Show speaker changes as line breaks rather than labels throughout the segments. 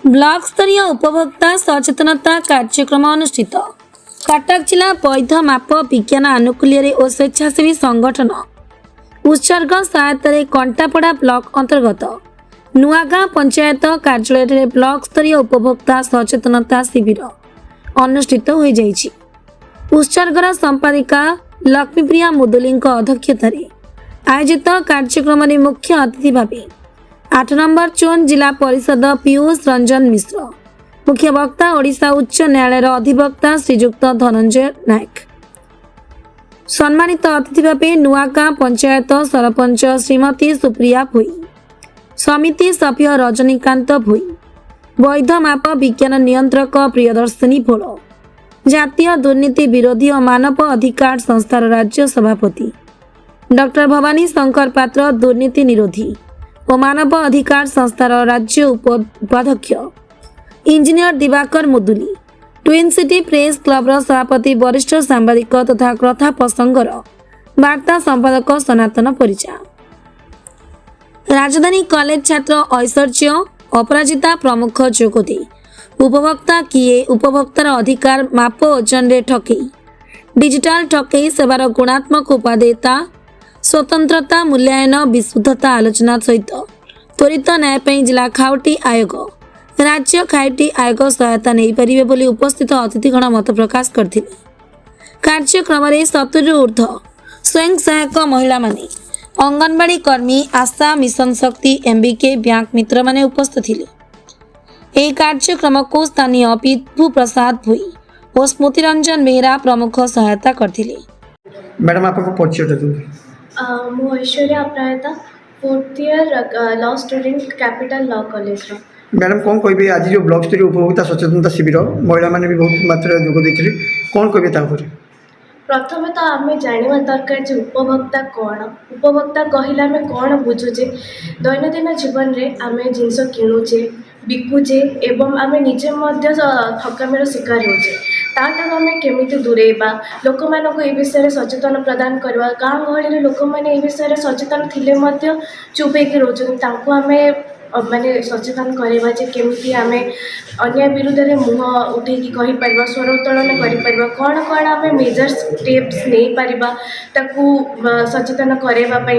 Block स्तरीय उपभोक्ता सचेतनता कार्यक्रम अनुष्ठित। कटक जिला वैध माप विज्ञान आनुकूल्य और स्वेच्छासेवी संगठन उत्सर्ग सहायतार कंटापड़ा ब्लॉक अंतर्गत नुआगाँ पंचायत कार्यालय ब्लॉक स्तरीय उपभोक्ता सचेतनता शिविर अनुष्ठित हो जाइछि। उत्सर्गर संपादिका लक्ष्मीप्रिया मुदुली अध्यक्षतार आयोजित कार्यक्रम में मुख्य अतिथि भाव 8 नंबर चोन जिला परिषद पीयूष रंजन मिश्र, मुख्य वक्ता ओडिशा उच्च न्यायालय अधिवक्ता श्रीजुक्त धनंजय नायक, सम्मानित अतिथि भाव नुआगाँ पंचायत सरपंच श्रीमती सुप्रिया भोई, समिति सभ्य रजनीकांत भोई, वैध माप विज्ञान नियंत्रक प्रियदर्शिनी भोल, जातीय दुर्नीति विरोधी और मानव अधिकार संस्थार राज्य सभापति डॉक्टर भवानी शंकर पात्र, दुर्नीति निरोधी और मानव अधिकार संस्थार राज्य उपाध्यक्ष engineer Dibakar Muduli, twin city press क्लबर सभापति वरिष्ठ सांबादिक तथा कथा प्रसंगर वार्ता संपादक सनातन परिचा, राजधानी कॉलेज छात्र ऐश्वर्य अपराजिता प्रमुख जोगदे उपभोक्ता किए उपभोक्तार अधिकार माप ओजन रे ठकई डिजिटाल ठकई सेवार गुणात्मक उपादेयता स्वतंत्रता मूल्यांकन विशुद्धता आलोचना सहित त्वरित न्याय जिला खाउटी आयोग राज्य खाउटी आयोग सहायता नहीं पारिबे बोली उपस्थित अतिथिगण मत प्रकाश करथिले। कार्यक्रम में 70 ऊर्ध्व स्वयं सहायक महिला माने, अंगनवाड़ी कर्मी, आशा मिशन शक्ति, एमबीके बैंक मित्र माने उपस्थित थिले। यह कार्यक्रम को स्थानीय पीतू प्रसाद भोई और स्मृति रंजन बेहरा प्रमुख सहायता करथिले।
मैडम आपको परिचय
मु ऐश्वर्या अपराजिता 4th year law student capital law college.
Madam कौन कहे आज जो ब्लॉक स्तरीय उपभोक्ता सचेतनता शिविर महिला मैंने भी बहुत मात्रा जोग देते कौन कहे
प्रथम तो आम जानवा दरकार जे उपभोक्ता कौन, उपभोक्ता कहले आम कौन बुझुचे, दैनंदिन जीवन में आम जिनस किणुचे बिकुचे एवं आम निजे ठकामीर शिकार होचे ताठू आम केमी दूरेबा लोक मानक ए विषय सचेतन प्रदान करवा। गाँ गहली लोक मैंने ए विषय सचेतन थिले चुप होकर आम माने सचेतन करवा जे केमी आम अन्य विरुद्ध में मुह उठे कहीपर स्वर उत्तोलन कर कौन कौन आम मेजर स्टेप्स नहीं पारिबा ताकू सचेतन करवाई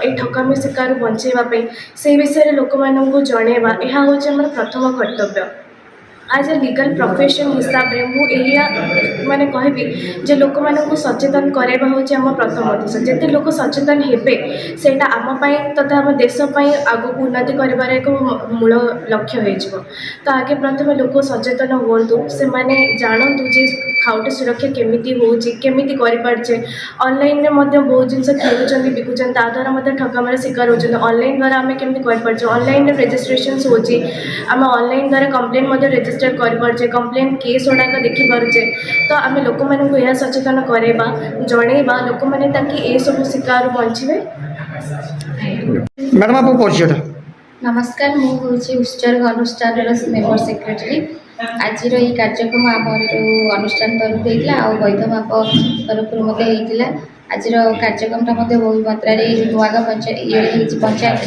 ए ठकामी शिकार बचेवाई से विषय लोक मानू जनवा यह हूँ आम प्रथम कर्तव्य। आज ए लीगल प्रोफेशन हिसाब से मुझे माने कहबी जे लोक मानू सचेतन करवा हूँ आम प्रथम उद्देश्य। जिते लोक सचेतन हेबे सेटा आम तथा आम देशपाई आग को उन्नति कर एक मूल लक्ष्य हो। तो आगे प्रथम लोक सचेतन हूँ से माने जानतु जे खाउटी सुरक्षा केमिति होची केमिति करि पारछे। ऑनलाइन रे मध्ये बहुत जिंस खेलुचंदी बिकुचंदी ता द्वारा ठकामार शिकार होचंदी। ऑनलाइन द्वारा आम केमिति करि पारछे, ऑनलाइन रे रजिस्ट्रेशन होची आम ऑनलाइन द्वारा कंप्लेन मध्ये रजिस्टर कर पारछे, कंप्लेन केस गुड़ाक देखि पारछे। तो आम लोक मानू यह सचेतन करेबा जणेबा लोक माने ताकि ए सब शिकार बंचिबे।
मैडम आपको परिचय
नमस्कार, मुझे उत्सर्ग अनुष्ठान मेम्बर सेक्रेटरी। आज ये कार्यक्रम आमर जो अनुष्ठान तरफ होता आ वैध माप तरफ आज कार्यक्रम बहुत मात्रा नुआगाँ पंचायत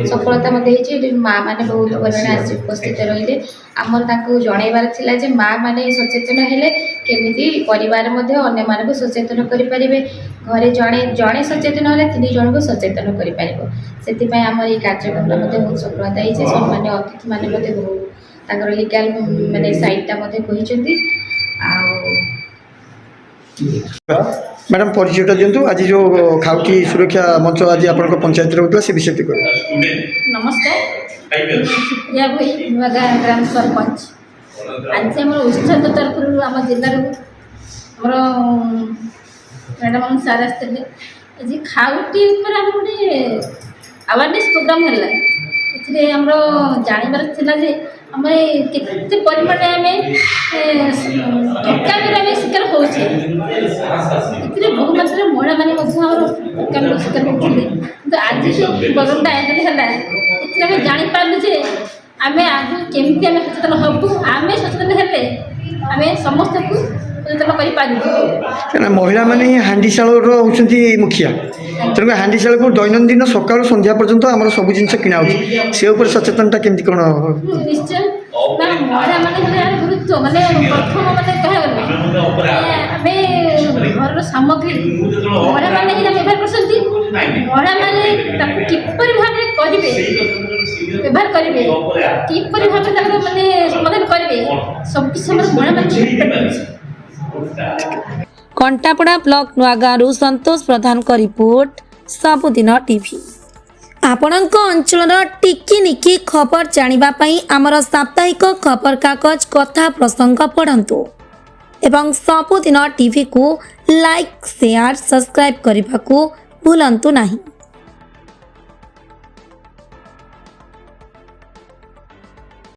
सफलता माँ मैंने बहुत परिमाण आसी उपस्थित रही आमर जनइबार थिला जे माँ मैंने सचेतन हेले केमिति परिवार अन्य मानक सचेतन करें घरे जड़े जड़े सचेतन हेले 3 जन को सचेतन कर आम ये कार्यक्रम बहुत सफलता होती। सम्मान्य अतिथि मैंने बहुत लीगल माने साइडटा कहते
मैडम परिचय दिंतु आज जो खाउटी सुरक्षा मंच आज आप पंचायत होता से विषय
नमस्कार, सुप्रिया भाई नुआगाँ ग्राम सरपंच। आज आम उत्सर्ग तरफ आम जिलार मैडम सार आसते आज खाउटी गोटे अवेयरनेस प्रोग्राम है आम जानवर था आम के परिमाण आम ठकामी शिकार हो बहुत मात्रा महिला मैंने ठकामी शिकार होते। तो आज जो प्रोग्राम आयोजन है आम जापारू जे आम आगे केमी आम सचेतन हबू आम सचेतन हेले आम समस्त को सचेतन कर
महिला मैंने हांडीशाल होती मुखिया तेणुक हांडीशाल को दैनंदिन सकाल संध्या पर्यंत आम सब जिन किणा से सचेतनता केमती कौन
निश्चय
ମହିଳା ମାନେ ହେଲେ ଏହାର ଗୁରୁତ୍ୱ ମାନେ ପ୍ରଥମ ମାନେ କହିବାକୁ ଗଲେ ଆମେ ଘରର ସାମଗ୍ରୀ ମହିଳାମାନେ ହିଁ ବ୍ୟବହାର କରୁଛନ୍ତି। ମହିଳାମାନେ ତାକୁ କିପରି ଭାବରେ କରିବେ ବ୍ୟବହାର କରିବେ କିପରି ଭାବରେ ତାକୁ ମାନେ ସମାଧାନ କରିବେ ସବୁକିଛି ଆମର ମହିଳାମାନେ।
କଣ୍ଟାପଡ଼ା ବ୍ଲକ ନୂଆଗାଁରୁ ସନ୍ତୋଷ ପ୍ରଧାନଙ୍କ ରିପୋର୍ଟ ସବୁଦିନ ଟିଭି। ଆପଣଙ୍କ ଅଞ୍ଚଳର ଟିକିନିକି ଖବର ଜାଣିବା ପାଇଁ ଆମର ସାପ୍ତାହିକ ଖବରକାଗଜ କଥା ପ୍ରସଙ୍ଗ ପଢ଼ନ୍ତୁ ଏବଂ ସବୁଦିନ ଟିଭିକୁ ଲାଇକ୍ ସେୟାର ସବସ୍କ୍ରାଇବ୍ କରିବାକୁ ଭୁଲନ୍ତୁ ନାହିଁ।